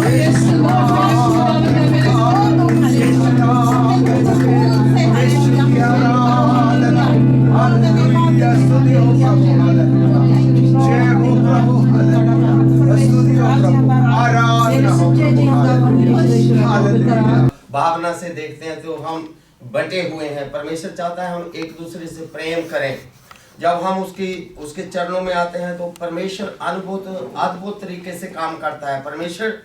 Praise the Lord. से देखते हैं तो हम बटे हुए हैं। परमेश्वर चाहता है हम एक दूसरे से प्रेम करें। जब हम उसके चरणों में आते हैं तो परमेश्वर अद्भुत तरीके से काम करता है। परमेश्वर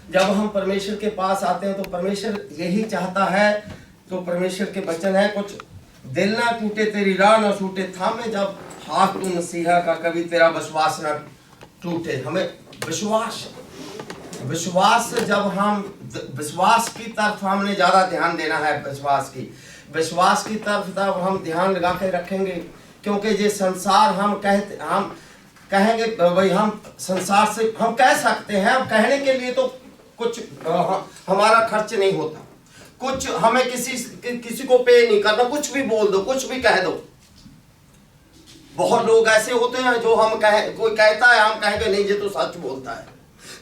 जब हम परमेश्वर के पास आते हैं तो परमेश्वर यही चाहता है। तो परमेश्वर के वचन है, कुछ दिल ना टूटे तेरी राह ना टूटे, थामे जब हाथ तू मसीहा का, कभी तेरा विश्वास ना टूटे। हमें विश्वास जब हम विश्वास की तरफ हमने ज्यादा ध्यान देना है। विश्वास की तरफ तब हम ध्यान लगा के रखेंगे, क्योंकि ये संसार हम कहेंगे भाई हम संसार से हम कह सकते हैं। हम कहने के लिए तो कुछ हमारा खर्च नहीं होता, कुछ हमें किसी को पे नहीं करना, कुछ भी बोल दो, कुछ भी कह दो। बहुत लोग ऐसे होते हैं जो कोई कहता है हम कहेंगे नहीं ये तो सच बोलता है,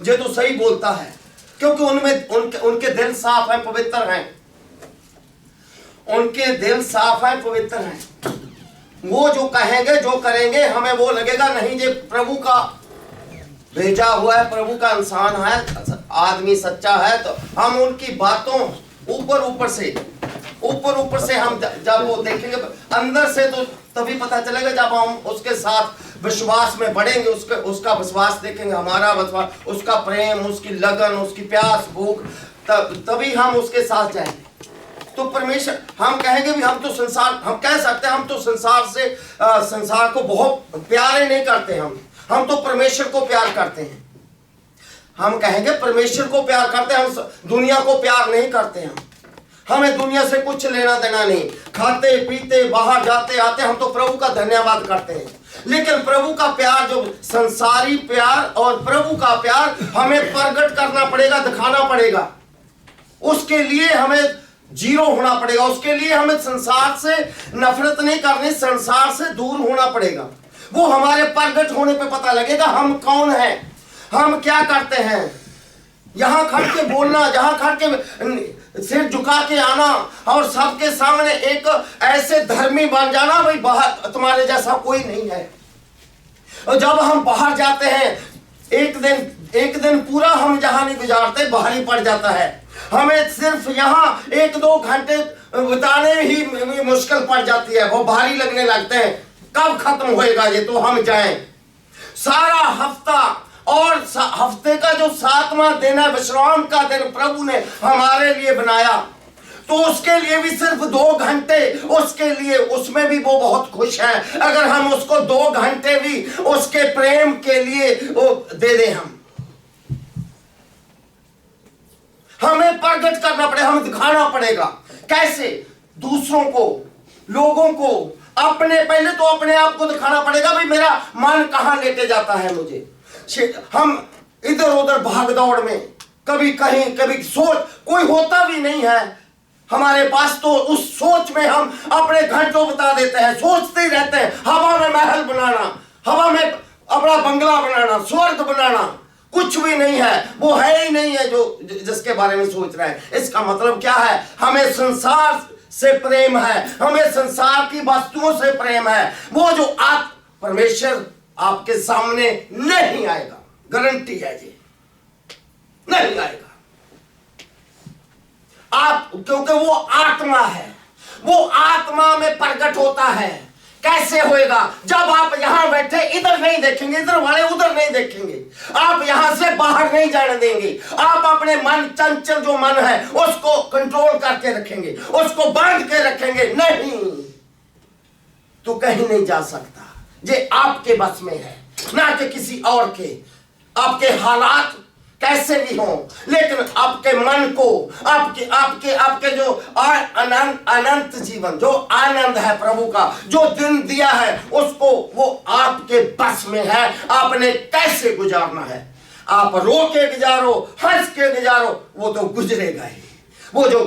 ये तो सही बोलता है, क्योंकि उनके दिल साफ है, पवित्र हैं। उनके दिल साफ है, पवित्र हैं। वो जो कहेंगे जो करेंगे हमें वो लगेगा नहीं ये प्रभु का भेजा हुआ है, प्रभु का इंसान है, आदमी सच्चा है। तो हम उनकी बातों ऊपर ऊपर से हम जब वो देखेंगे अंदर से, तो तभी पता चलेगा जब हम उसके साथ विश्वास में बढ़ेंगे, उसका विश्वास देखेंगे, हमारा विश्वास, उसका प्रेम, उसकी लगन, उसकी प्यास भूख, तभी हम उसके साथ जाएंगे। तो परमेश्वर हम कहेंगे भी हम तो संसार, हम कह सकते हैं हम तो संसार को बहुत प्यारे नहीं करते, हम तो परमेश्वर को प्यार करते हैं। हम कहेंगे परमेश्वर को प्यार करते हैं, हम दुनिया को प्यार नहीं करते हैं। हमें दुनिया से कुछ लेना देना नहीं, खाते पीते बाहर जाते आते हम तो प्रभु का धन्यवाद करते हैं। लेकिन प्रभु का प्यार, जो संसारी प्यार और प्रभु का प्यार हमें प्रकट करना पड़ेगा, दिखाना पड़ेगा। उसके लिए हमें जीरो होना पड़ेगा, उसके लिए हमें संसार से नफरत नहीं करनी, संसार से दूर होना पड़ेगा। वो हमारे प्रकट होने पे पता लगेगा हम कौन हैं, हम क्या करते हैं। यहां खड़ के बोलना, जहां खड़ के सिर झुका के आना और सबके सामने एक ऐसे धर्मी बन जाना, भाई बाहर तुम्हारे जैसा कोई नहीं है। और जब हम बाहर जाते हैं एक दिन पूरा हम जहां नहीं गुजारते, बाहर ही पड़ जाता है। हमें सिर्फ यहाँ 1-2 घंटे बिताने ही मुश्किल पड़ जाती है, वो भारी लगने लगते हैं। कब खत्म होएगा ये, तो हम जाएं। सारा हफ्ता और हफ्ते का जो 7वां दिन है, विश्राम का दिन प्रभु ने हमारे लिए बनाया, तो उसके लिए भी सिर्फ 2 घंटे, उसके लिए उसमें भी वो बहुत खुश है अगर हम उसको 2 घंटे भी उसके प्रेम के लिए वो दे दें। हमें प्रकट करना पड़ेगा, हमें दिखाना पड़ेगा। कैसे? दूसरों को, लोगों को, पहले तो अपने आप को दिखाना पड़ेगा। भाई मेरा मन कहां लेके जाता है मुझे। हम इधर उधर भाग दौड़ में, कभी कहीं कभी सोच कोई होता भी नहीं है हमारे पास, तो उस सोच में हम अपने घंटों बता देते हैं, सोचते ही रहते हैं। हवा में महल बनाना, हवा में अपना बंगला बनाना, स्वर्ग बनाना, कुछ भी नहीं है, वो है ही नहीं है जो जिसके बारे में सोच रहे हैं। इसका मतलब क्या है? हमें संसार से प्रेम है, हमें संसार की वस्तुओं से प्रेम है। वो जो परमेश्वर आपके सामने नहीं आएगा, गारंटी है जी, नहीं आएगा। क्योंकि वो आत्मा है, वो आत्मा में प्रकट होता है। कैसे होएगा? जब आप यहां बैठे इधर नहीं देखेंगे, इधर वाले उधर नहीं देखेंगे, आप यहां से बाहर नहीं जाने देंगे। आप अपने मन, चंचल जो मन है उसको कंट्रोल करके रखेंगे, उसको बांध के रखेंगे। नहीं तो कहीं नहीं जा सकता। ये आपके बस में है, ना कि किसी और के। आपके हालात कैसे भी हो, लेकिन आपके मन को, आपके जो अनंत जीवन, जो आनंद है प्रभु का, जो दिन दिया है, उसको वो आपके बस में है। आपने कैसे गुजारना है। आप रो के गुजारो, हंस के गुजारो, वो तो गुजरेगा ही। वो जो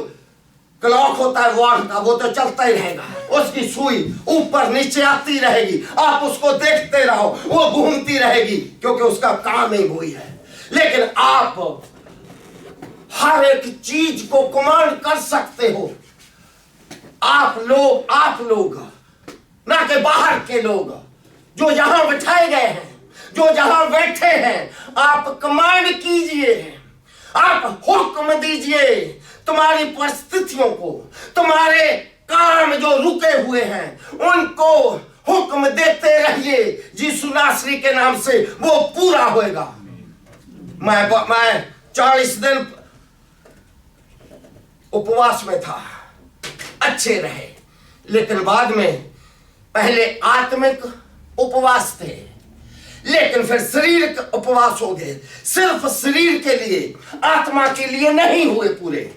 क्लॉक होता है वॉर का, वो तो चलता ही रहेगा। उसकी सुई ऊपर नीचे आती रहेगी, आप उसको देखते रहो, वो घूमती रहेगी, क्योंकि उसका काम ही वही है। लेकिन आप हर एक चीज को कमांड कर सकते हो। आप लोग ना कि बाहर के लोग जो यहां बिठाए गए हैं, जो जहां बैठे हैं, आप कमांड कीजिए, आप हुक्म दीजिए, तुम्हारी परिस्थितियों को, तुम्हारे काम जो रुके हुए हैं उनको हुक्म देते रहिए, यीशु नासरी के नाम से वो पूरा होएगा। मैं 40 दिन उपवास में था, अच्छे रहे, लेकिन बाद में पहले आत्मिक उपवास थे, लेकिन फिर शरीर का उपवास हो गए। सिर्फ शरीर के लिए, आत्मा के लिए नहीं हुए पूरे।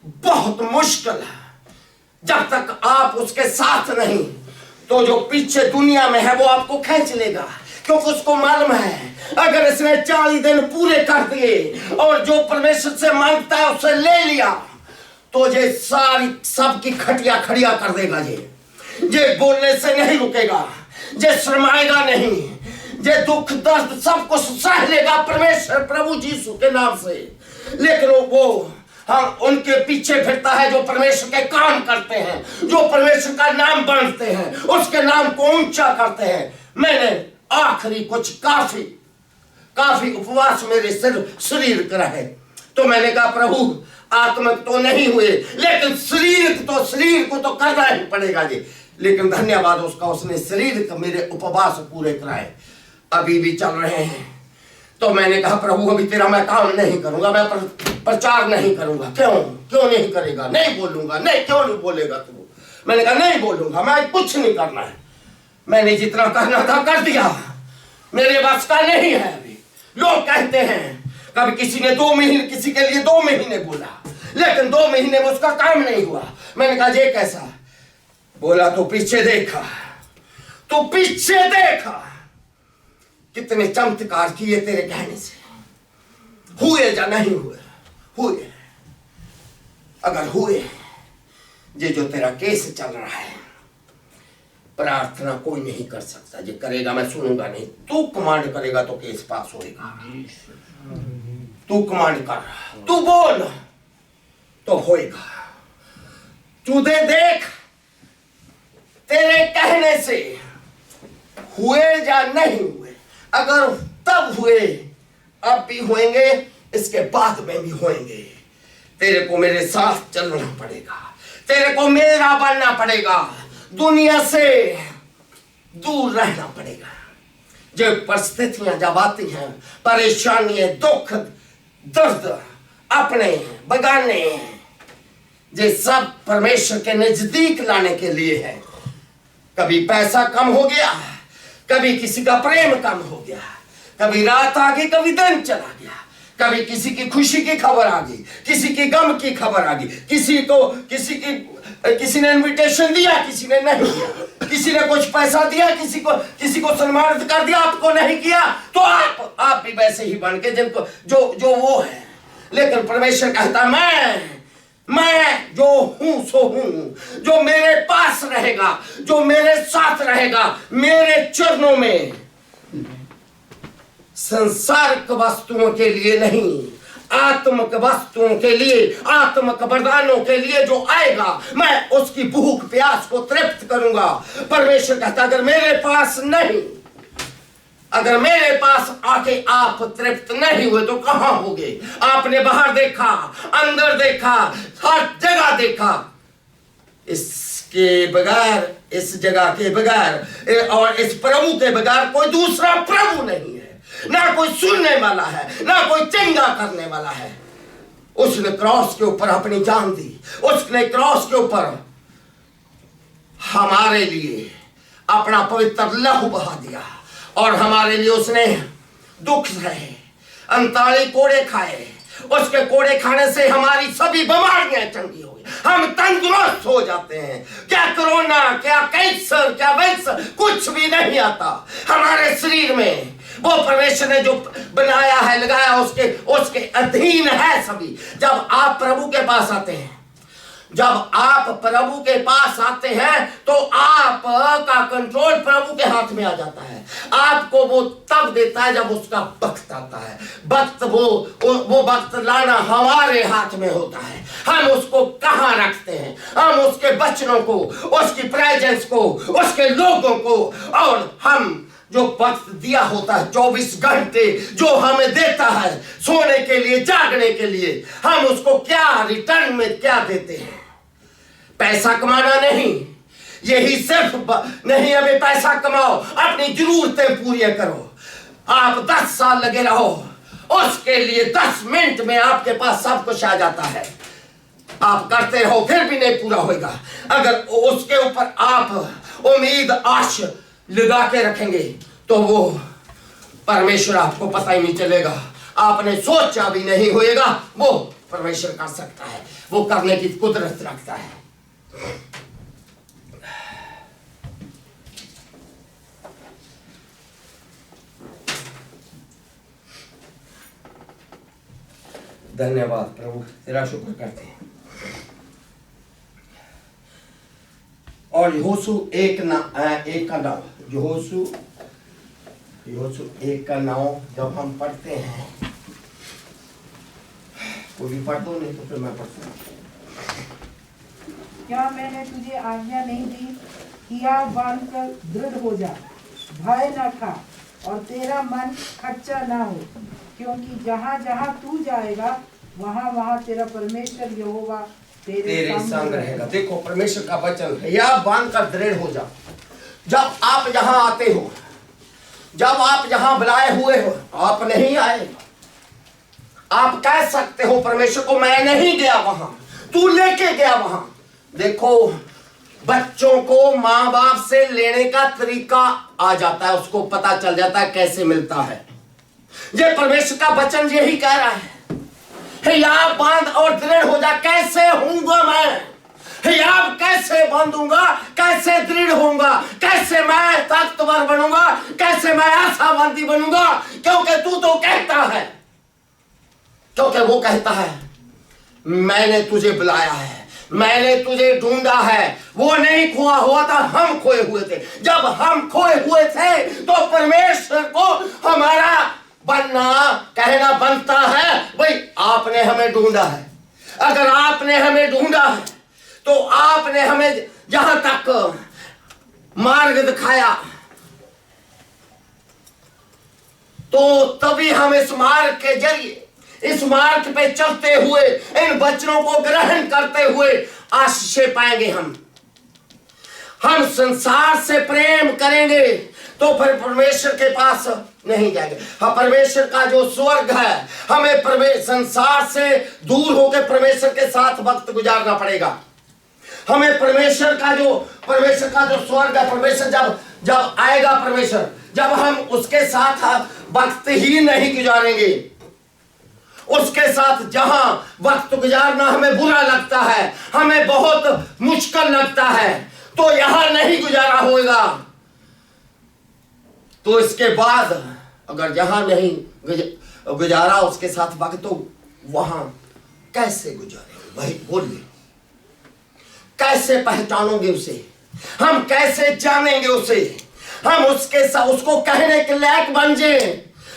बहुत मुश्किल है जब तक आप उसके साथ नहीं, तो जो पीछे दुनिया में है वो आपको खींच लेगा, क्योंकि उसको मालूम है अगर इसने 40 दिन पूरे कर दिए और जो परमेश्वर से मांगता है उससे ले लिया, तो ये सारी सबकी खटिया खड़िया कर देगा। ये बोलने से नहीं रुकेगा, ये शर्माएगा नहीं, ये दुख दर्द सब कुछ सह लेगा परमेश्वर प्रभु यीशु के नाम से। लेकिन वो हम उनके पीछे फिरता है जो परमेश्वर के काम करते हैं, जो परमेश्वर का नाम बांटते हैं, उसके नाम को ऊंचा करते हैं। मैंने आखिरी कुछ काफी उपवास मेरे शरीर का रहे, तो मैंने कहा प्रभु आत्मिक तो नहीं हुए, लेकिन शरीर को तो करना ही पड़ेगा जी। लेकिन धन्यवाद उसका, उसने शरीर का मेरे उपवास पूरे कराए, अभी भी चल रहे हैं। तो मैंने कहा प्रभु अभी तेरा मैं काम नहीं करूंगा, मैं प्रचार नहीं करूंगा। क्यों नहीं करेगा? नहीं बोलूंगा। नहीं, क्यों नहीं बोलेगा तू? मैंने कहा नहीं बोलूंगा, मैं कुछ नहीं करना है, मैंने जितना करना था कर दिया, मेरे बस का नहीं है। अभी लोग कहते हैं, कभी किसी ने 2 महीने, किसी के लिए 2 महीने बोला, लेकिन 2 महीने में उसका काम नहीं हुआ। मैंने कहा ये कैसा? बोला तो पीछे देखा, तो पीछे देखा कितने चमत्कार किए तेरे कहने से, हुए या नहीं हुए? हुए। अगर हुए, ये जो तेरा केस चल रहा है, प्रार्थना कोई नहीं कर सकता। ये करेगा मैं सुनूंगा नहीं, तू कमांड करेगा तो केस पास होएगा। तू कमांड कर, तू बोल तो होएगा। तू दे देख तेरे कहने से हुए या नहीं हुए। अगर तब हुए, अब भी होंगे, इसके बाद में भी होंगे। तेरे को मेरे साथ चलना पड़ेगा, तेरे को मेरा बनना पड़ेगा, दुनिया से दूर रहना पड़ेगा। जो परिस्थितियां जब आती हैं, परेशानियां, दुख दर्द, अपने बगाने, ये सब परमेश्वर के नजदीक लाने के लिए है। कभी पैसा कम हो गया, कभी किसी का प्रेम कम हो गया, कभी रात आ गई, कभी दिन चला गया, कभी किसी की खुशी की खबर आ गई, किसी की गम की खबर आ गई, किसी ने इनविटेशन दिया, किसी ने नहीं दिया, किसी ने कुछ पैसा दिया, किसी को सम्मानित कर दिया, आपको नहीं किया, तो आप भी वैसे ही बन के जिनको जो वो है। लेकिन परमेश्वर कहता मैं जो हूं सो हूं, जो मेरे पास रहेगा, जो मेरे साथ रहेगा, मेरे चरणों में, संसारिक वस्तुओं के लिए नहीं, आत्मिक वस्तुओं के लिए, आत्मिक वरदानों के लिए जो आएगा, मैं उसकी भूख प्यास को तृप्त करूंगा। परमेश्वर कहता अगर मेरे पास नहीं, अगर मेरे पास आके आप तृप्त नहीं हुए तो कहां होगे? आपने बाहर देखा, अंदर देखा, हर जगह देखा, इसके बगैर, इस जगह के बगैर और इस प्रभु के बगैर कोई दूसरा प्रभु नहीं है। ना कोई सुनने वाला है, ना कोई चंगा करने वाला है। उसने क्रॉस के ऊपर अपनी जान दी, उसने क्रॉस के ऊपर हमारे लिए अपना पवित्र लहू बहा दिया, और हमारे लिए उसने दुख सहे, अंताड़ी कोड़े खाए, उसके कोड़े खाने से हमारी सभी बीमारियां चंगी हो गई, हम तंदुरुस्त हो जाते हैं। क्या कोरोना, क्या कैंसर, क्या वैंसर, कुछ भी नहीं आता हमारे शरीर में। वो परमेश्वर ने जो बनाया है, लगाया, उसके अधीन है सभी। जब आप प्रभु के पास आते हैं, जब आप प्रभु के पास आते हैं, तो आप का कंट्रोल प्रभु के हाथ में आ जाता है। आपको वो तब देता है जब उसका वक्त आता है। वक्त वो वक्त लाना हमारे हाथ में होता है। हम उसको कहाँ रखते हैं? हम उसके वचनों को, उसकी प्रेजेंस को, उसके लोगों को, और हम जो वक्त दिया होता है 24 घंटे जो हमें देता है सोने के लिए, जागने के लिए, हम उसको क्या रिटर्न में क्या देते हैं? पैसा कमाना नहीं, यही सिर्फ नहीं, अभी पैसा कमाओ, अपनी जरूरतें पूरी करो। आप 10 साल लगे रहो, उसके लिए 10 मिनट में आपके पास सब कुछ आ जाता है। आप करते रहो फिर भी नहीं पूरा होगा। अगर उसके ऊपर आप उम्मीद आश लगा के रखेंगे तो वो परमेश्वर आपको पता ही नहीं चलेगा, आपने सोचा भी नहीं होएगा। वो परमेश्वर कर सकता है, वो करने की कुदरत रखता है। धन्यवाद प्रभु, तेरा शुक्र करते हैं। और यहोशू 1:9, यहोशू 1:9 जब हम पढ़ते हैं, वो भी पढ़ दो, नहीं तो फिर मैं पढ़ता हूँ। क्या मैंने तुझे आज्ञा नहीं दी कि हियाव बांध कर दृढ़ हो जा, भय न खा और तेरा मन खच्चा ना हो, क्योंकि जहाँ जहाँ तू जाएगा वहाँ वहाँ तेरा परमेश्वर यहोवा तेरे संग रहेगा। देखो परमेश्वर का वचन है, हियाव बांध कर दृढ़ हो जा। जब आप यहाँ आते हो, जब आप यहाँ बुलाए हुए हो, आप नहीं आए, आप कह सकते हो परमेश्वर को मैं नहीं गया वहां, तू लेके गया वहां। देखो बच्चों को माँ बाप से लेने का तरीका आ जाता है, उसको पता चल जाता है कैसे मिलता है। ये परमेश्वर का वचन यही कह रहा है, हियाव बांध और दृढ़ हो जा। कैसे होऊंगा मैं? हियाव कैसे बांधूंगा? कैसे दृढ़ होऊंगा? कैसे मैं ताकतवर बनूंगा? कैसे मैं आशावादी बनूंगा? क्योंकि तू तो कहता है, क्योंकि वो कहता है मैंने तुझे बुलाया है, मैंने तुझे ढूंढा है। वो नहीं खोया हुआ था, हम खोए हुए थे। जब हम खोए हुए थे तो परमेश्वर को हमारा बनना कहना बनता है, भाई आपने हमें ढूंढा है। अगर आपने हमें ढूंढा है तो आपने हमें जहां तक मार्ग दिखाया, तो तभी हम इस मार्ग के जरिए, इस मार्ग पे चलते हुए, इन वचनों को ग्रहण करते हुए आशीषें पाएंगे। हम संसार से प्रेम करेंगे तो फिर परमेश्वर के पास नहीं जाएंगे। हाँ, परमेश्वर का जो स्वर्ग है, हमें संसार से दूर होकर परमेश्वर के साथ वक्त गुजारना पड़ेगा। हमें परमेश्वर का जो स्वर्ग है, परमेश्वर जब आएगा, परमेश्वर जब हम उसके साथ वक्त ही नहीं गुजारेंगे, उसके साथ जहां वक्त गुजारना हमें बुरा लगता है, हमें बहुत मुश्किल लगता है, तो यहां नहीं गुजारा होगा। तो इसके बाद अगर यहां नहीं गुजारा उसके साथ वक्त, तो वहां कैसे गुजारेंगे? वही बोलिए, कैसे पहचानोगे उसे? हम कैसे जानेंगे उसे? हम उसके साथ उसको कहने के लायक बन जाए,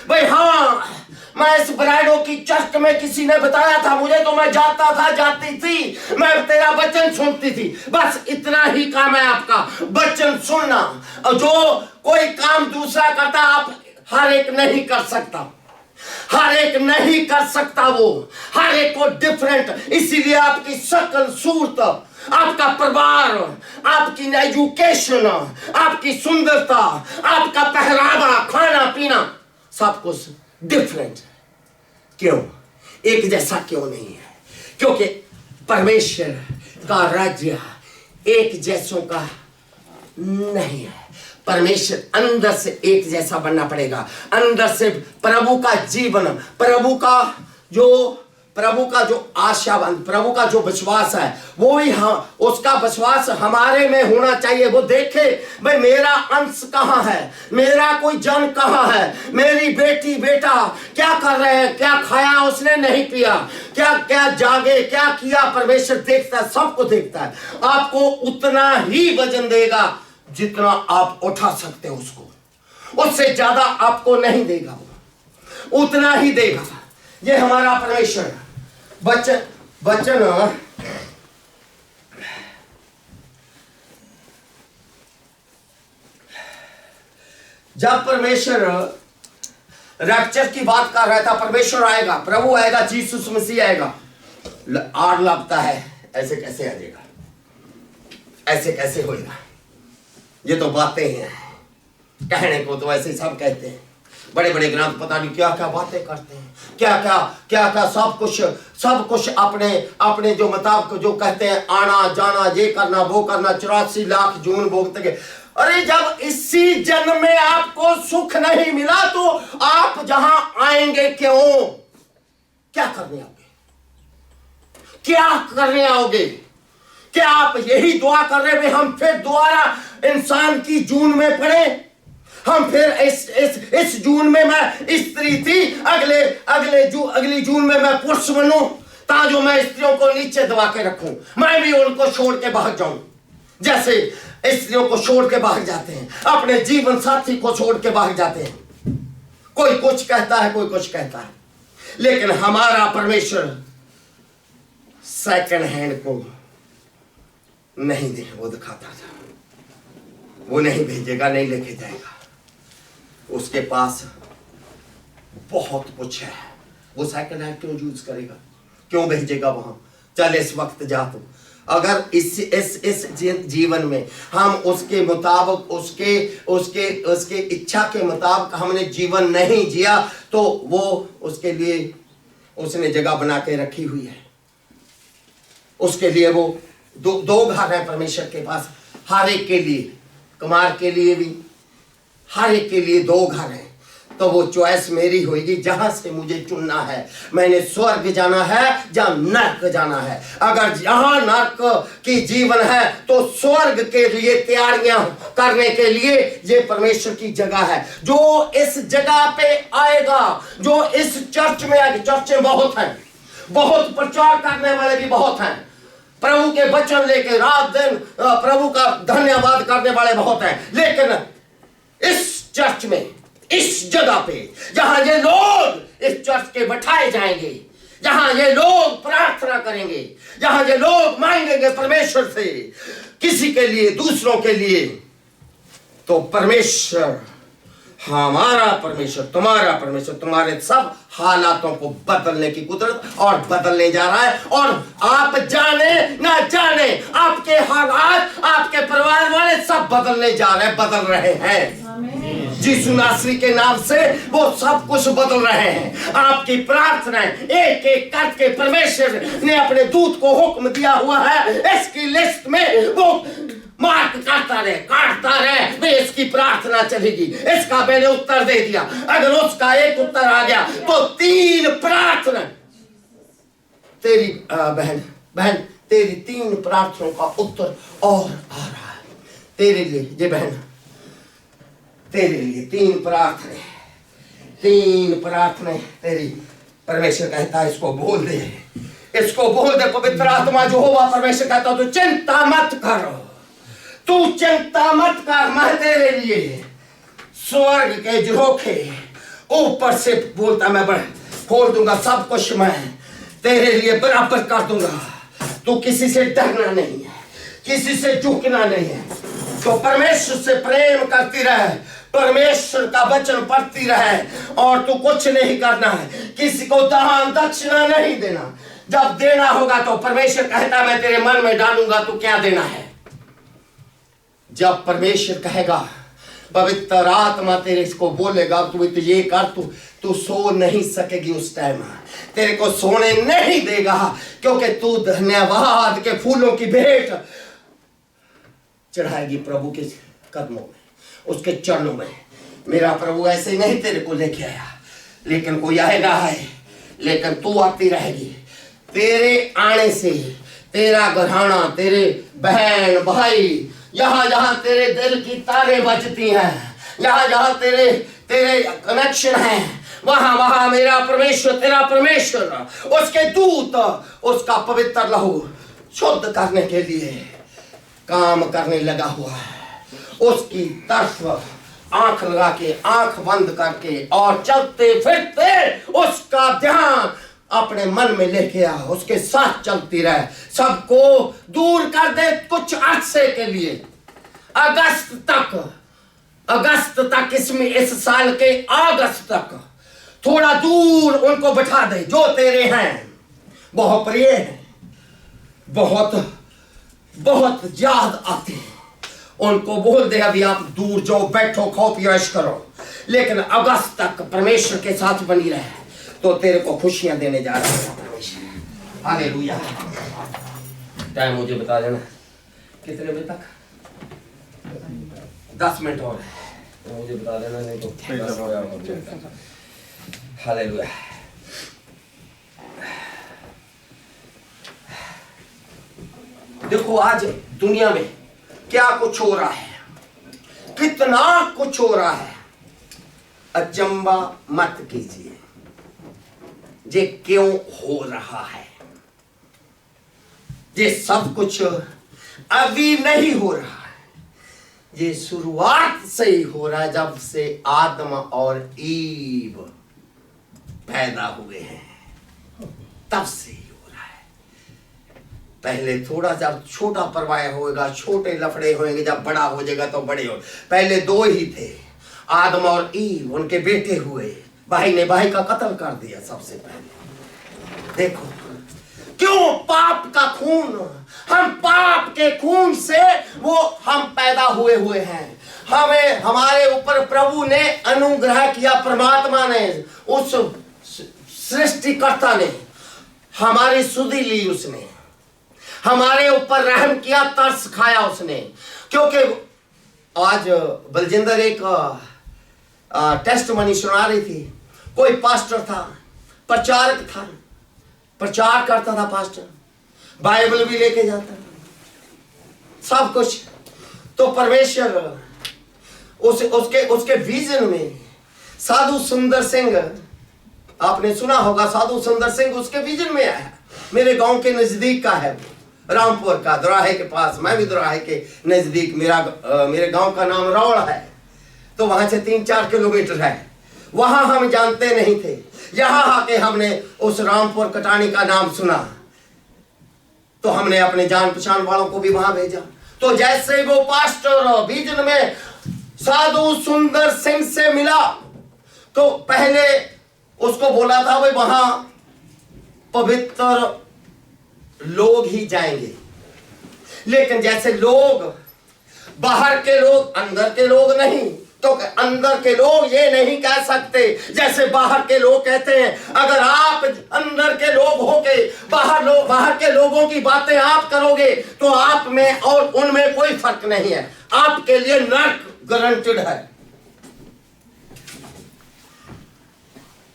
भाई हाँ मैं इस ब्राइडो की चर्च में किसी ने बताया था मुझे, तो मैं जाता था, जाती थी, मैं तेरा वचन सुनती थी। बस इतना ही काम है आपका, वचन सुनना। और जो कोई काम दूसरा करता, आप हर एक नहीं कर सकता, हर एक नहीं कर सकता, वो हर एक को डिफरेंट। इसीलिए आपकी शक्ल सूरत, आपका परिवार, आपकी एजुकेशन, आपकी सुंदरता, आपका पहरावा, खाना पीना, सब कुछ डिफरेंट है। क्यों? एक जैसा क्यों नहीं है? क्योंकि परमेश्वर का राज्य एक जैसों का नहीं है। परमेश्वर अंदर से एक जैसा बनना पड़ेगा। अंदर से प्रभु का जीवन, प्रभु का जो आशावान, प्रभु का जो विश्वास है, वो ही उसका विश्वास हमारे में होना चाहिए। वो देखे भाई मेरा अंश कहाँ है, मेरा कोई जन कहाँ है, मेरी बेटी बेटा क्या कर रहे हैं, क्या खाया उसने नहीं पिया, क्या क्या जागे, क्या किया। परमेश्वर देखता है, सबको देखता है। आपको उतना ही वजन देगा जितना आप उठा सकते हो उसको, उससे ज्यादा आपको नहीं देगा, उतना ही देगा। ये हमारा परमेश्वर वचन जब परमेश्वर रैप्चर की बात कर रहा था, परमेश्वर आएगा, प्रभु आएगा, यीशु मसीह आएगा, आग लगता है ऐसे कैसे आ जाएगा, ऐसे कैसे होएगा। ये तो बातें हैं, कहने को तो ऐसे सब कहते हैं, बड़े बड़े ग्रंथ पता नहीं क्या क्या बातें करते हैं, क्या क्या सब कुछ अपने अपने जो मुताबिक जो कहते हैं, आना जाना, ये करना वो करना, 84 लाख जून भोगते। अरे जब इसी जन्म में आपको सुख नहीं मिला तो आप जहां आएंगे क्यों? क्या करने आओगे? क्या करने आओगे? क्या आप यही दुआ कर रहे हैं हम फिर दोबारा इंसान की जून में पड़े? हम फिर इस जून में मैं स्त्री थी, अगली जून में मैं पुरुष बनूं, ताकि मैं स्त्रियों को नीचे दबा के रखूं, मैं भी उनको छोड़ के भाग जाऊं, जैसे स्त्रियों को छोड़ के भाग जाते हैं, अपने जीवन साथी को छोड़ के भाग जाते हैं। कोई कुछ कहता है, कोई कुछ कहता है, लेकिन हमारा परमेश्वर सेकंड हैंड को नहीं दे, वो दिखाता था, वो नहीं भेजेगा, नहीं लेके जाएगा, उसके पास बहुत कुछ है, वो सेकंड हैंड क्यों यूज करेगा, क्यों भेजेगा वहां? चल इस वक्त जा तू। अगर इस जीवन में हम उसके मुताबिक उसके इच्छा के मुताबिक हमने जीवन नहीं जिया तो वो उसके लिए उसने जगह बना के रखी हुई है। उसके लिए वो दो घर है परमेश्वर के पास, हर एक के लिए, कुमार के लिए भी, हर एक के लिए 2 घर हैं। तो वो चॉइस मेरी होगी, जहां से मुझे चुनना है। मैंने स्वर्ग जाना है या नरक जाना है। अगर जहां नरक की जीवन है तो स्वर्ग के लिए तैयारियां करने के लिए ये परमेश्वर की जगह है। जो इस जगह पे आएगा, जो इस चर्च में आएगा, चर्चें बहुत हैं, बहुत प्रचार करने वाले भी बहुत हैं, प्रभु के वचन लेके रात दिन प्रभु का धन्यवाद करने वाले बहुत हैं, लेकिन इस चर्च में, इस जगह पे जहां ये लोग इस चर्च के बैठाए जाएंगे, जहां ये लोग प्रार्थना करेंगे, जहां ये लोग मांगेंगे परमेश्वर से किसी के लिए, दूसरों के लिए, तो परमेश्वर, हमारा परमेश्वर, तुम्हारा परमेश्वर तुम्हारे सब हालातों को बदलने की कुदरत और बदलने जा रहा है। और आप जाने ना जाने आपके हालात, आपके परिवार वाले सब बदलने जा रहे हैं, बदल रहे हैं। यीशु नासरी के नाम से वो सब कुछ बदल रहे हैं। आपकी प्रार्थना एक एक करके परमेश्वर ने अपने दूत को हुक्म दिया हुआ है, इसकी लिस्ट में वो मार्क काटता रहे, वे इसकी प्रार्थना चलेगी। इसका मैंने उत्तर दे दिया, अगर उसका एक उत्तर आ गया तो 3 प्रार्थना तेरी बहन तेरी 3 प्रार्थनाओं का उत्तर और आ रहा है तेरे लिए। ये बहन तेरे लिए 3 प्रार्थना तेरी, परमेश्वर कहता है इसको बोल दे, इसको बोल दे। पवित्र आत्मा जो होगा परमेश्वर कहता है तो चिंता मत करो, तू चिंता मत कर, मैं तेरे लिए स्वर्ग के झरोखे ऊपर से बोलता मैं खोल दूंगा, सब कुछ मैं तेरे लिए बराबर कर दूंगा। तू किसी से डरना नहीं है, किसी से झुकना नहीं है। तो परमेश्वर से प्रेम करती रहे, परमेश्वर का वचन पढ़ती रहे, और तू कुछ नहीं करना है, किसी को दान दक्षिणा नहीं देना। जब देना होगा तो परमेश्वर कहता मैं तेरे मन में डालूंगा तू क्या देना है। जब परमेश्वर कहेगा, पवित्र आत्मा तेरे को बोलेगा तू तो ये कर, तू सो नहीं सकेगी, उस टाइम तेरे को सोने नहीं देगा, क्योंकि तू धन्यवाद के फूलों की भेंट चढ़ाएगी प्रभु के कदमों में, उसके चरणों में। मेरा प्रभु ऐसे नहीं तेरे को लेके आया, लेकिन कोई आएगा है, लेकिन तू आती रहेगी। तेरे आने से तेरा घराना, तेरे बहन भाई, जहां जहां तेरे दिल की तारें बजती हैं, जहां जहां तेरे कनेक्शन हैं, वहां वहां मेरा परमेश्वर, तेरा परमेश्वर, उसके दूत उसका पवित्र लहू शुद्ध करने के लिए काम करने लगा हुआ है। उसकी तरफ आंख लगा के, आंख बंद करके और चलते फिरते उसका ध्यान अपने मन में लेके आ, उसके साथ चलती रहे, सबको दूर कर दे कुछ अरसे के लिए। अगस्त तक अगस्त तक, इसमें इस साल के अगस्त तक थोड़ा दूर उनको बैठा दे जो तेरे हैं, बहुत प्रिय हैं, बहुत बहुत याद आते हैं, उनको बोल दे अभी आप दूर जाओ, बैठो, खाओ पियो ऐश करो, लेकिन अगस्त तक परमेश्वर के साथ बनी रहे तो तेरे को खुशियां देने जा रहा है परमेश्वर। हालेलुया। टाइम मुझे बता देना कितने बजे तक? 10 मिनट और तो मुझे बता देना, नहीं तो 10 हो जाएगा। हालेलुया। देखो आज दुनिया में क्या कुछ हो रहा है, कितना कुछ हो रहा है, अचंबा मत कीजिए ये क्यों हो रहा है। ये सब कुछ अभी नहीं हो रहा है, ये शुरुआत से ही हो रहा है, जब से आदम और ईव पैदा हुए हैं तब से ही हो रहा है। पहले थोड़ा जब छोटा परवाह होगा, छोटे लफड़े होंगे, जब बड़ा हो जाएगा तो बड़े हो। पहले 2 ही थे, आदम और ईव, उनके बेटे हुए, भाई ने भाई का कत्ल कर दिया सबसे पहले। देखो क्यों, पाप का खून, हम पाप के खून से वो हम पैदा हुए हैं। हमें हमारे ऊपर प्रभु ने अनुग्रह किया, परमात्मा ने, उस सृष्टिकर्ता ने हमारी सुधि ली, उसने हमारे ऊपर रहम किया, तरस खाया उसने। क्योंकि आज बलजिंदर एक टेस्ट मनी सुना रही थी, कोई पास्टर था, प्रचारक था, प्रचार करता था पास्टर, बाइबल भी लेके जाता था, सब कुछ। तो परमेश्वर उसके विजन में साधु सुंदर सिंह, आपने सुना होगा, साधु सुंदर सिंह उसके विजन में आया। मेरे गांव के नजदीक का है, रामपुर का, दोराहे के पास, मैं भी दोराहे के नजदीक, मेरे गांव का नाम रौड़ है, तो वहां से 3-4 किलोमीटर है। वहां हम जानते नहीं थे, यहां आके हमने उस रामपुर कटानी का नाम सुना, तो हमने अपने जान पहचान वालों को भी वहां भेजा। तो जैसे वो पास्टर विजन में साधु सुंदर सिंह से मिला, तो पहले उसको बोला था भाई वहां पवित्र लोग ही जाएंगे, लेकिन जैसे लोग, बाहर के लोग, अंदर के लोग नहीं, तो अंदर के लोग ये नहीं कह सकते जैसे बाहर के लोग कहते हैं। अगर आप अंदर के लोग होके बाहर के लोगों की बातें आप करोगे तो आप में और उनमें कोई फर्क नहीं है, आपके लिए नरक गारंटेड है।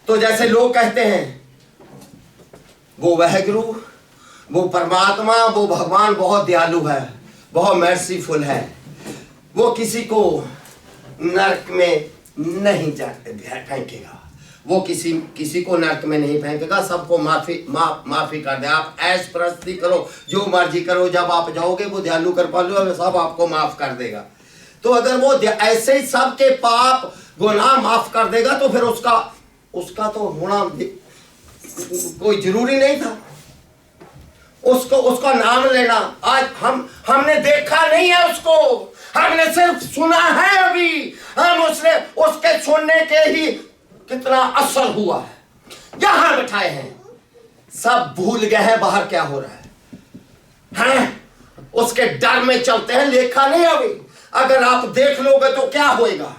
तो जैसे लोग कहते हैं वो वाहेगुरु, वो परमात्मा, वो भगवान बहुत दयालु है, बहुत मर्सीफुल है, वो किसी को नरक में नहीं फेंकेगा, वो किसी को नरक में नहीं फेंकेगा, सबको माफी कर दे। आप ऐश प्रस्ती करो, जो मर्जी करो, जब आप जाओगे वो दयालु कृपालु सब आपको माफ कर देगा। तो अगर वो ऐसे ही सबके पाप गुनाह माफ कर देगा तो फिर उसका तो होना कोई जरूरी नहीं था, उसका नाम लेना। आज हमने देखा नहीं है उसको, हमने सिर्फ सुना है। अभी हम उसके सुनने के ही कितना असर हुआ है, यहां बैठाए हैं, सब भूल गए हैं बाहर क्या हो रहा है, उसके डर में चलते हैं, लेखा नहीं अभी। अगर आप देख लोगे तो क्या होएगा,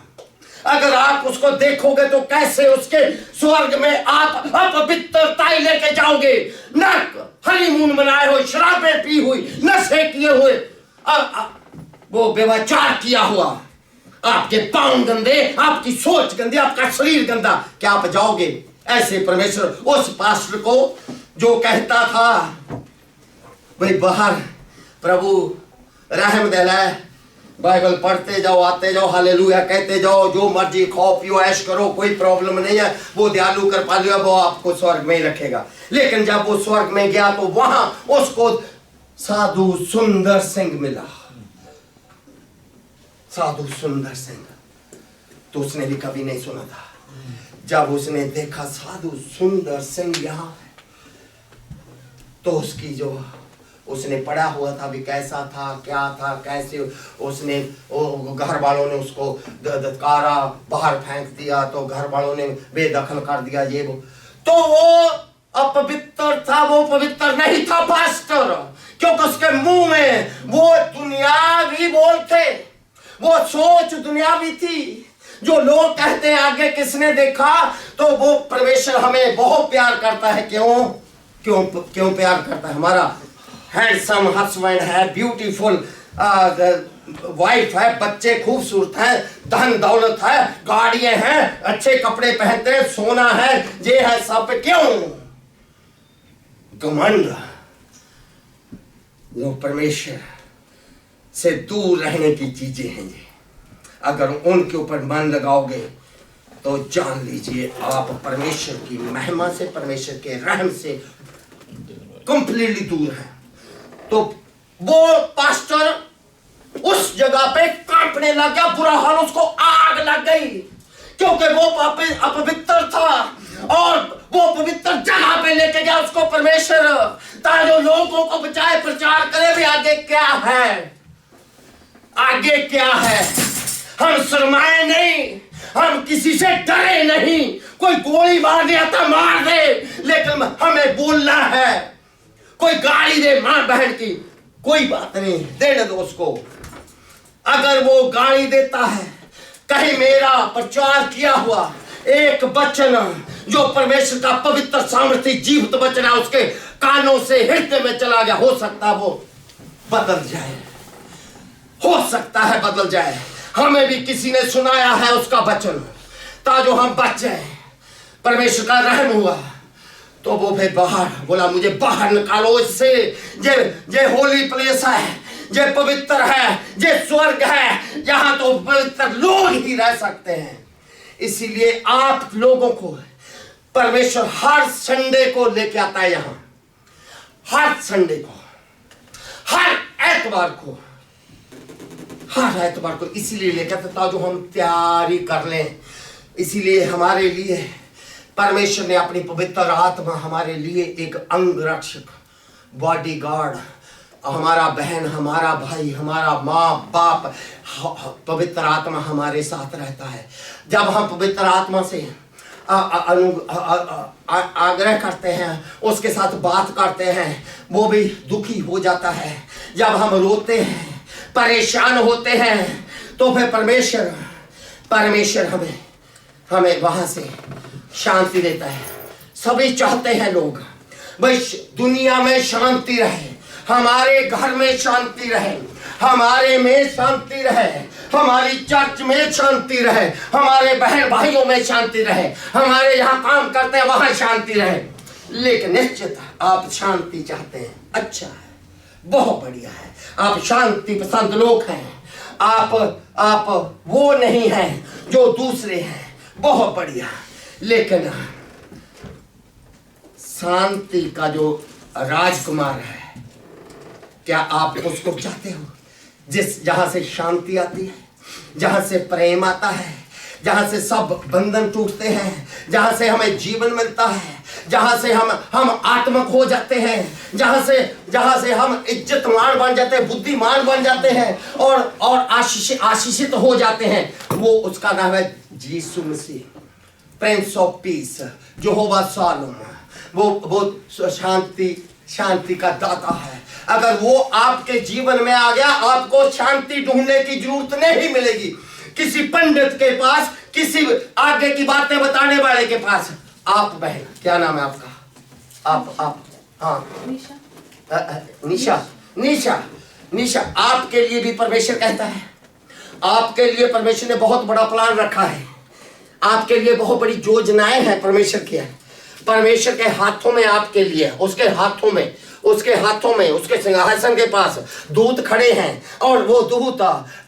अगर आप उसको देखोगे तो कैसे उसके स्वर्ग में आप अपवित्रताई लेके जाओगे। नरक, हनीमून मनाए हुए, शराबें पी हुई, नशे किए हुए, वो व्यभिचार किया हुआ, आपके पांव गंदे, आपकी सोच गंदी, आपका शरीर गंदा, क्या आप जाओगे ऐसे? परमेश्वर उस पास्टर को जो कहता था भाई बाहर प्रभु रहम दिलाए, बाइबल पढ़ते जाओ, आते जाओ, हालेलुया कहते जाओ, जो मर्जी खाओ पियो ऐश करो, कोई प्रॉब्लम नहीं है, वो दयालु कृपालु है, वो आपको स्वर्ग में ही रखेगा। लेकिन जब वो स्वर्ग में गया तो वहां उसको साधु सुंदर सिंह मिला, साधु सुंदर सिंह, तो उसने भी कभी नहीं सुना था। जब उसने देखा साधु सुंदर सिंह यहां है, तो उसकी जो उसने पढ़ा हुआ था भी कैसा था, क्या था, कैसे उसने घर वालों ने उसको धत्कारा, बाहर फेंक दिया, तो घर वालों ने बेदखल कर दिया ये वो। तो वो अपवित्र था, वो पवित्र नहीं था पास्टर, क्योंकि उसके मुंह में वो दुनियावी बोल थे, वो सोच दुनियावी थी। जो लोग कहते हैं आगे किसने देखा, तो वो परमेश्वर हमें बहुत प्यार करता है। क्यों क्यों क्यों प्यार करता है? हमारा हैंडसम हस्बैंड है, ब्यूटीफुल वाइफ है, बच्चे खूबसूरत है, धन दौलत है, गाड़ियां हैं, अच्छे कपड़े पहनते हैं, सोना है, ये है सब। क्यों? घमंड। लोग परमेश्वर से दूर रहने की चीजें हैं ये। अगर उनके ऊपर मन लगाओगे तो जान लीजिए आप परमेश्वर की महिमा से, परमेश्वर के रहम से कंप्लीटली दूर हैं। तो वो पास्टर उस जगह पे कांपने लग गया, बुरा हाल, उसको आग लग गई, क्योंकि वो अपवित्र था और वो पवित्र जगह पे लेके गया उसको परमेश्वर, ताकि लोगों को बचाए, प्रचार करे भी आगे क्या है, आगे क्या है। हम शर्माए नहीं, हम किसी से डरे नहीं। कोई गोली मार दिया तो मार दे, लेकिन हमें बोलना है। कोई गाली दे मां बहन की, कोई बात नहीं, देने दो उसको। अगर वो गाली देता है, कहीं मेरा प्रचार किया हुआ एक वचन जो परमेश्वर का पवित्र सामर्थ्य जीवित वचन है उसके कानों से हृदय में चला गया, हो सकता है वो बदल जाए, हो सकता है बदल जाए। हमें भी किसी ने सुनाया है उसका वचन, ताकि हम बच जाए। परमेश्वर का रहम हुआ तो वो फिर बाहर बोला, मुझे बाहर निकालो इससे, ये होली प्लेस है, ये पवित्र है, ये स्वर्ग है, जहां तो पवित्र लोग ही रह सकते हैं। इसीलिए आप लोगों को परमेश्वर हर संडे को लेके आता है यहां, हर संडे को, हर एतवार को, हर एतवार को इसीलिए लेकर आता जो हम तैयारी कर लें। इसीलिए हमारे लिए परमेश्वर ने अपनी पवित्र आत्मा हमारे लिए एक अंग रक्षक, बॉडी गार्ड, हमारा बहन, हमारा भाई, हमारा माँ बाप, पवित्र आत्मा हमारे साथ रहता है। जब हम पवित्र आत्मा से आग्रह करते हैं, उसके साथ बात करते हैं, वो भी दुखी हो जाता है। जब हम रोते हैं, परेशान होते हैं, तो फिर परमेश्वर हमें वहां से शांति देता है। सभी चाहते हैं लोग भाई दुनिया में शांति रहे, हमारे घर में शांति रहे, हमारे में शांति रहे, हमारी चर्च में शांति रहे, हमारे बहन भाइयों में शांति रहे, हमारे यहाँ काम करते हैं वहां शांति रहे। लेकिन निश्चित आप शांति चाहते हैं, अच्छा है, बहुत बढ़िया है, आप शांति पसंद लोग हैं, आप वो नहीं हैं जो दूसरे हैं, बहुत बढ़िया। लेकिन शांति का जो राजकुमार है, क्या आप उसको चाहते हो? जहां से शांति आती है, जहां से प्रेम आता है, जहां से सब बंधन टूटते हैं, जहां से हमें जीवन मिलता है, जहां से हम आत्मक हो जाते हैं, जहां से हम इज्जतमान बन जाते हैं, बुद्धिमान बन जाते हैं और आशीषित हो जाते हैं, वो उसका नाम है Yeshu Masih, prince of peace, Yahova Shalom. वो शांति का दाता है। अगर वो आपके जीवन में आ गया, आपको शांति ढूंढने की जरूरत नहीं मिलेगी किसी पंडित के पास, किसी आगे की बातें बताने वाले के पास। आप बहन, क्या नाम है आपका? आप हाँ, निशा, आपके लिए भी परमेश्वर कहता है, आपके लिए परमेश्वर ने बहुत बड़ा प्लान रखा है, आपके लिए बहुत बड़ी योजनाएं हैं परमेश्वर की है। परमेश्वर के हाथों में आपके लिए, उसके हाथों में उसके सिंहासन के पास दूत खड़े हैं, और वो दूत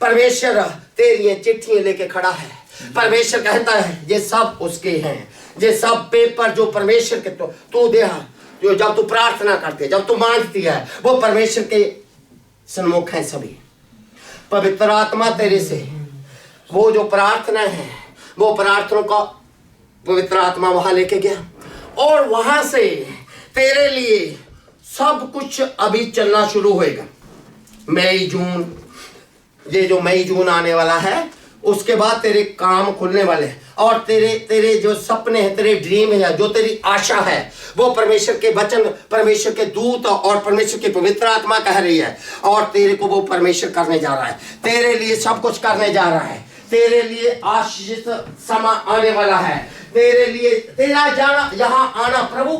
परमेश्वर तेरी चिट्ठियां लेके खड़ा है। परमेश्वर कहता है ये सब उसके हैं, ये सब पेपर जो परमेश्वर के तू दे, जो जब तू प्रार्थना करती है, जब तू मांगती है, वो परमेश्वर के सन्मुख है सभी। पवित्र आत्मा तेरे से वो जो प्रार्थना है, वो प्रार्थना का पवित्र आत्मा वहां लेके गया, और वहां से तेरे लिए सब कुछ अभी चलना शुरू होएगा। मई जून, ये जो मई जून आने वाला है, उसके बाद तेरे काम खुलने वाले हैं और तेरे जो सपने हैं, तेरे ड्रीम है, जो तेरी आशा है, वो परमेश्वर के वचन, परमेश्वर के दूत और परमेश्वर की पवित्र आत्मा कह रही है और तेरे को वो परमेश्वर करने जा रहा है। तेरे लिए सब कुछ करने जा रहा है। तेरे लिए आशीषित समय आने वाला है। तेरे लिए तेरा जाना, यहाँ आना, प्रभु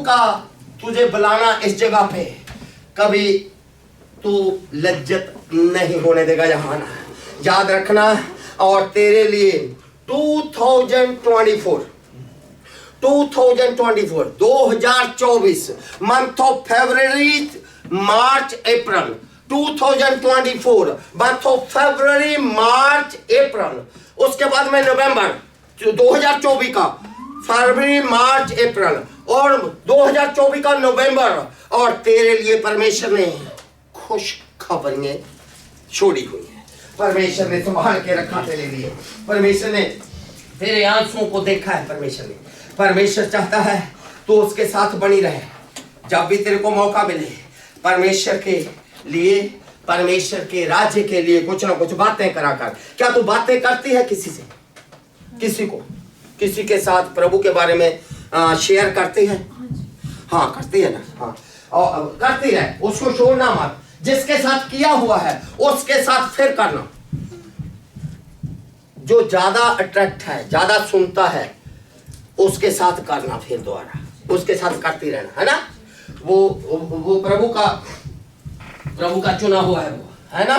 का तुझे बुलाना इस जगह पे कभी तू लज्जत नहीं होने देगा यहाँ आना, याद रखना। और तेरे लिए 2024 month of February, March, April, 2024 month of February, March, April, उसके बाद में नवंबर 2024 का फरवरी, मार्च, अप्रैल और 2024 का नवंबर। और तेरे लिए परमेश्वर ने खुश खबरें छोड़ी हुई है। परमेश्वर ने संभाल के रखा तेरे लिए। परमेश्वर ने तेरे आंसुओं को देखा है। परमेश्वर चाहता है तो उसके साथ बनी रहे। जब भी तेरे को मौका मिले, परमेश्वर के लिए, परमेश्वर के राज्य के लिए कुछ ना कुछ बातें करा कर। क्या तू बातें करती है किसी से, किसी के साथ प्रभु के बारे में शेयर करती है? हाँ, करती है ना। हाँ, और करती है, उसको छोड़ना मत। जिसके साथ किया हुआ है उसके साथ फिर करना। जो ज्यादा अट्रैक्ट है, ज्यादा सुनता है, उसके साथ करना, फिर दोबारा उसके साथ करती रहना, है ना। वो प्रभु का चुना हुआ है, वो है ना।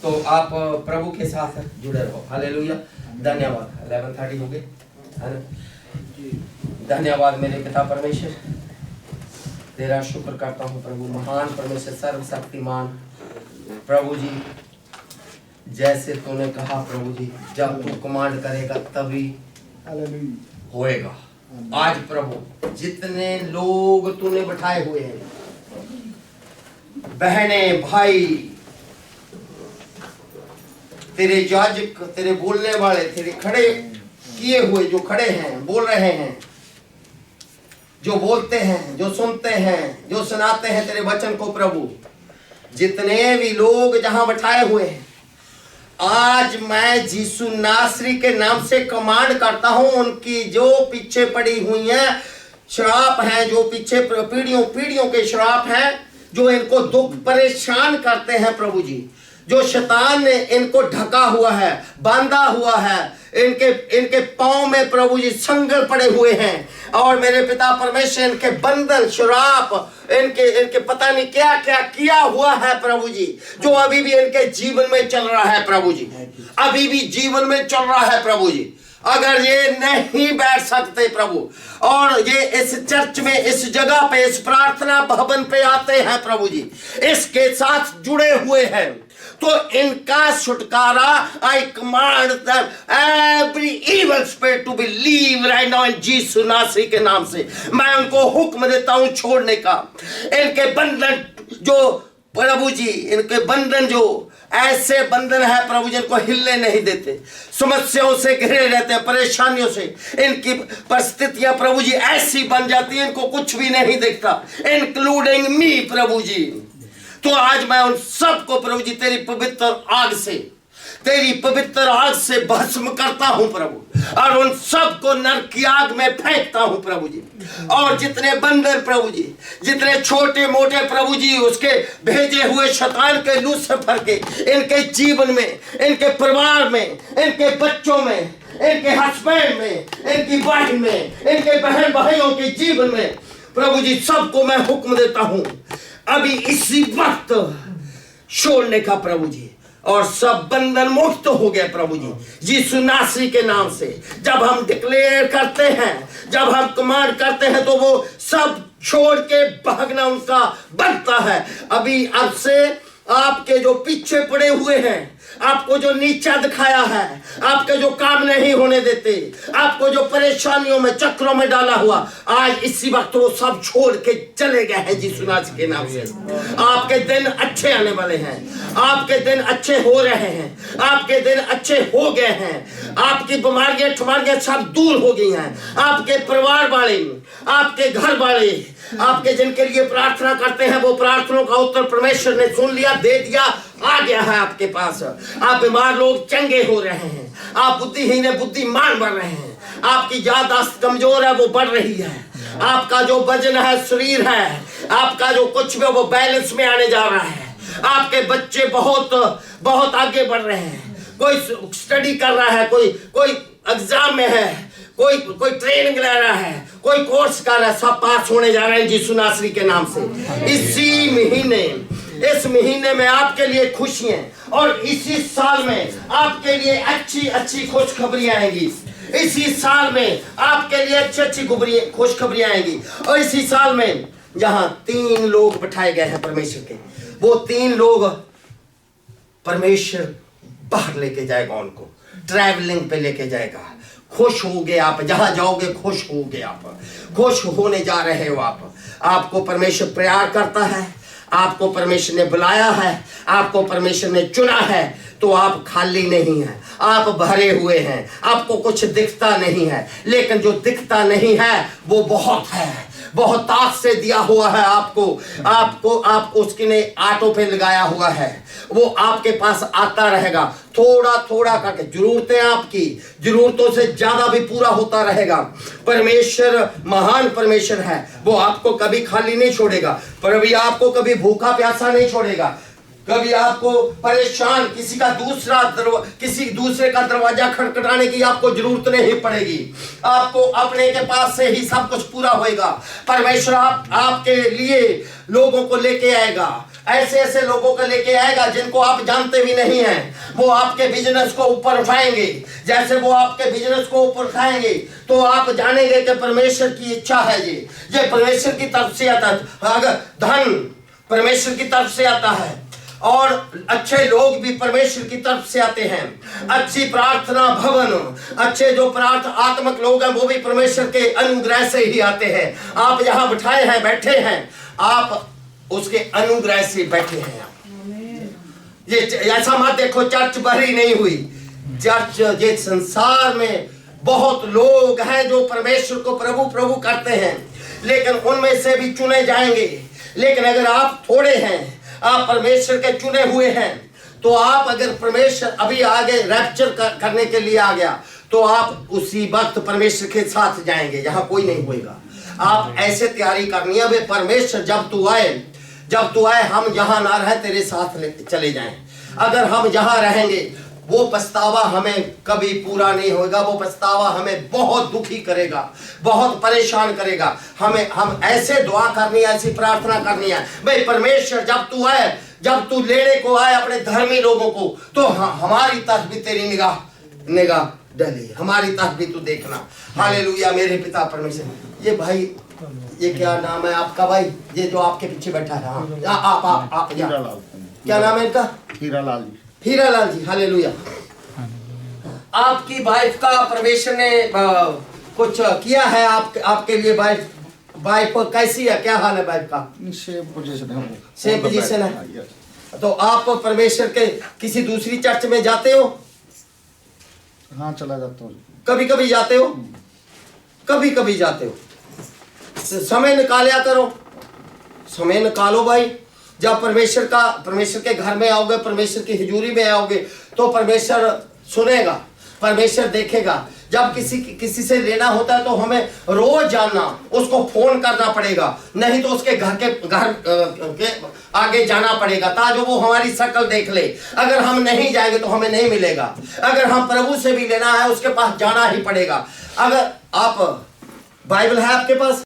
तो आप प्रभु के साथ जुड़े रहो। हालेलुया, धन्यवाद। 11:30 हो गए, है ना। धन्यवाद मेरे पिता परमेश्वर, तेरा शुक्र करता हूँ प्रभु, महान परमेश्वर, सर्वशक्तिमान प्रभु जी। जैसे तूने कहा प्रभु जी, जब तू कमांड करेगा तभी होएगा। आज प्रभु जितने लोग तूने बैठाए हुए हैं, बहने भाई, तेरे याजक, तेरे बोलने वाले, तेरे खड़े किए हुए जो खड़े हैं, बोल रहे हैं, जो बोलते हैं, जो सुनते हैं, जो सुनाते हैं तेरे वचन को प्रभु, जितने भी लोग जहां बैठाए हुए हैं, आज मैं यीशु नासरी के नाम से कमांड करता हूं, उनकी जो पीछे पड़ी हुई हैं श्राप हैं, जो पीछे पीढ़ियों के श्राप हैं, जो इनको दुख परेशान करते हैं प्रभु जी, जो शैतान ने इनको ढका हुआ है, बांधा हुआ है, इनके पांव में प्रभु जी संगल पड़े हुए हैं। और मेरे पिता परमेश्वर इनके बंधन, श्राप, इनके पता नहीं क्या क्या किया हुआ है प्रभु जी, जो अभी भी इनके जीवन में चल रहा है प्रभु जी, अभी भी जीवन में चल रहा है प्रभु जी। अगर ये नहीं बैठ सकते प्रभु, और ये इस चर्च में, इस जगह पे, इस प्रार्थना भवन पे आते हैं प्रभु जी, इसके साथ जुड़े हुए हैं, तो इनका छुटकारा, I command every evil spirit to be leave right now in Yeshu Nasari के नाम से। मैं उनको हुक्म देता हूं छोड़ने का। इनके बंधन जो प्रभु जी, इनके बंधन जो ऐसे बंधन है प्रभु जी, इनको हिलने नहीं देते, समस्याओं से घिरे रहते हैं, परेशानियों से इनकी परिस्थितियां प्रभु जी ऐसी बन जाती है, इनको कुछ भी नहीं दिखता, इंक्लूडिंग मी प्रभु जी। तो आज मैं उन सबको प्रभु जी तेरी पवित्र आग से भस्म करता हूं प्रभु, और उन सबको नरक की आग में फेंकता हूं प्रभु जी। और जितने बंधन प्रभु जी, जितने छोटे मोटे प्रभु जी, उसके भेजे हुए शैतान के, लूसीफर के, इनके जीवन में, इनके परिवार में, इनके बच्चों में, इनके हस्बैंड में, इनकी वाइफ में, इनके बहन भाइयों के जीवन में प्रभु जी, सबको मैं हुक्म देता हूं अभी इसी वक्त छोड़ने का प्रभु जी, और सब बंधन मुक्त हो गए प्रभु जी, यीशु नासरी के नाम से। जब हम डिक्लेयर करते हैं, जब हम कमांड करते हैं, तो वो सब छोड़ के भागना उनका बनता है। अभी अब से आपके जो पीछे पड़े हुए हैं, आपको जो नीचा दिखाया है, आपके जो काम नहीं होने देते, आपको जो परेशानियों में, चक्रों में डाला हुआ, आज इसी वक्त वो सब छोड़ के चले गए हैं यीशु नासरी के नाम से। आपके दिन अच्छे आने वाले हैं, आपके दिन अच्छे हो रहे हैं, आपके दिन अच्छे हो गए हैं, आपकी बीमारियां ठुमारियां सब दूर हो गई हैं, आपके परिवार वाले, आपके घर वाले, आपके जिनके लिए प्रार्थना करते हैं वो प्रार्थनाओं का उत्तर परमेश्वर ने सुन लिया, दे दिया, आ गया है आपके पास। आप बीमार लोग चंगे हो रहे हैं, आप बुद्धिहीन है बुद्धिमान बन रहे हैं, आपकी याददाश्त कमजोर है वो बढ़ रही है, आपका जो वजन है शरीर है, आपका जो कुछ भी वो बैलेंस में आने जा रहा है, आपके बच्चे बहुत बहुत आगे बढ़ रहे हैं, कोई स्टडी कर रहा है, कोई एग्जाम में है, कोई ट्रेनिंग ले रहा है, कोई कोर्स कर रहा है, सब पास होने जा रहे हैं यीशु नासरी के नाम से। इस महीने में आपके लिए खुशियां और इसी साल में आपके लिए अच्छी अच्छी खुशखबरियां आएंगी। इसी साल में आपके लिए अच्छी अच्छी खुशखबरियां आएंगी। और इसी साल में जहां 3 लोग बिठाए गए हैं परमेश्वर के, वो 3 लोग परमेश्वर बाहर लेके जाएगा, उनको ट्रैवलिंग पे लेके जाएगा। खुश होगे आप, जहां जाओगे खुश होगे आप, खुश होने जा रहे हो आप। आपको परमेश्वर प्यार करता है, आपको परमेश्वर ने बुलाया है, आपको परमेश्वर ने चुना है, तो आप खाली नहीं हैं, आप भरे हुए हैं। आपको कुछ दिखता नहीं है, लेकिन जो दिखता नहीं है वो बहुत है, बहुत ताक से दिया हुआ है आपको उसके ने आटो पे लगाया हुआ है, वो आपके पास आता रहेगा थोड़ा थोड़ा करके। जरूरतें आपकी जरूरतों से ज्यादा भी पूरा होता रहेगा। परमेश्वर महान परमेश्वर है, वो आपको कभी खाली नहीं छोड़ेगा, पर अभी आपको कभी भूखा प्यासा नहीं छोड़ेगा, कभी आपको परेशान किसी दूसरे का दरवाजा खटखटाने की आपको जरूरत नहीं पड़ेगी। आपको अपने के पास से ही सब कुछ पूरा होएगा। परमेश्वर आपके लिए लोगों को लेके आएगा, ऐसे ऐसे लोगों को लेके आएगा जिनको आप जानते भी नहीं हैं। वो आपके बिजनेस को ऊपर उठाएंगे। जैसे वो आपके बिजनेस को ऊपर उठाएंगे तो आप जानेंगे कि परमेश्वर की इच्छा है, ये परमेश्वर की तरफ से आता है। अगर धन परमेश्वर की तरफ से आता है और अच्छे लोग भी परमेश्वर की तरफ से आते हैं। अच्छी प्रार्थना भवन, अच्छे जो आत्मक लोग हैं वो भी परमेश्वर के अनुग्रह से ही आते हैं। आप यहाँ बिठाए हैं, बैठे हैं, आप उसके अनुग्रह से बैठे हैं। ये ऐसा मत देखो चर्च भरी नहीं हुई। चर्च ये संसार में बहुत लोग हैं जो परमेश्वर को प्रभु प्रभु करते हैं, लेकिन उनमें से भी चुने जाएंगे। लेकिन अगर आप थोड़े हैं, आप परमेश्वर के चुने हुए हैं, तो आप अगर परमेश्वर अभी आगे रैप्चर करने के लिए आ गया तो आप उसी वक्त परमेश्वर के साथ जाएंगे जहां कोई नहीं होएगा। आप ऐसे तैयारी करनी है, वे परमेश्वर जब तू आए हम जहां ना रहे तेरे साथ चले जाएं। अगर हम जहां रहेंगे वो पछतावा हमें कभी पूरा नहीं होगा, वो पछतावा हमें बहुत दुखी करेगा, बहुत परेशान करेगा। हम ऐसे दुआ करनी है, ऐसी प्रार्थना करनी है, भाई परमेश्वर जब तू लेने को आए अपने धर्मी लोगों को, तो हमारी तरफ भी तेरी निगाह डली, हमारी तरफ भी तू देखना। हालेलुया मेरे पिता परमेश्वर। ये भाई, ये क्या नाम है आपका भाई, ये जो आपके पीछे बैठा है? आप क्या नाम है इनका? हीरालाल जी। हालेलुया। आपकी वाइफ का परमेश्वर ने कुछ किया है आपके लिए? वाइफ कैसी है, क्या हाल है वाइफ का? सेम पोजीशन है। तो आप परमेश्वर के किसी दूसरी चर्च में जाते हो? हाँ, चला जाता हूँ। कभी कभी जाते हो? कभी कभी जाते हो? समय निकालिया करो, समय निकालो भाई। जब परमेश्वर के घर में आओगे, परमेश्वर की हुजूरी में आओगे, तो परमेश्वर सुनेगा, परमेश्वर देखेगा। जब किसी से लेना होता है तो हमें रोज जानना, उसको फोन करना पड़ेगा, नहीं तो उसके घर के आगे जाना पड़ेगा ताकि वो हमारी शक्ल देख ले। अगर हम नहीं जाएंगे तो हमें नहीं मिलेगा। अगर हम प्रभु से भी लेना है उसके पास जाना ही पड़ेगा। अगर आप बाइबल है आपके पास?